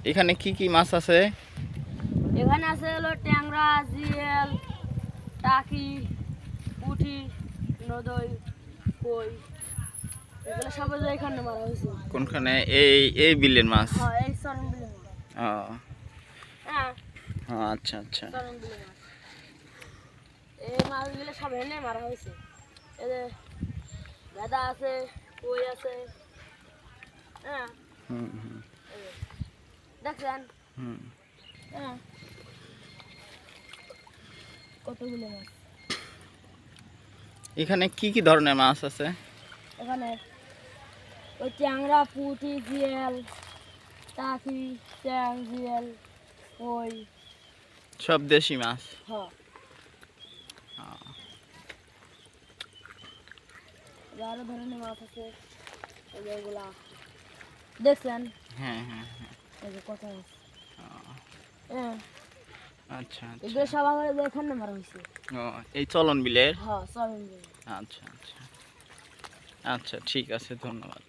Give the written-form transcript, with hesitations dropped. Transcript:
এখানে কি কি মাছ আছে? এখানে আছে হলো ট্যাংরা, জিয়েল, টাকি, পুঁটি, নদই, কই, এগুলো সব এখানে মারা হয়েছে। কোনখানে? এই এই বিলের মাছ? হ্যাঁ, এই সরণ বিলের মাছ। ও হ্যাঁ, আচ্ছা আচ্ছা। সরণ বিলের মাছ। এই মাছগুলো সব এনে মারা হয়েছে। এই যে গাদা আছে, কই আছে। হ্যাঁ, হুম হুম দেখছেন? হুম। হ্যাঁ, কতগুলো মাছ। এখানে কি কি ধরনের মাছ আছে? এখানে ওই ট্যাংরা, পুঁটি, জিয়েল, টাকি, ট্যাং, জিয়েল, কই। সব দেশি মাছ? হ্যাঁ, আরো ধরনের মাছ আছে। এগুলা দেখছেন? হ্যাঁ হ্যাঁ হ্যাঁ। এই যে কত মাছ। ও, হ্যাঁ, আচ্ছা এগুলো আচ্ছা। সব আমার এখানে মারা হয়েছে। ও, এই চলন বিলের? হ্যাঁ, সরণ বিল। আচ্ছা আচ্ছা। আচ্ছা ঠিক আছে, ধন্যবাদ।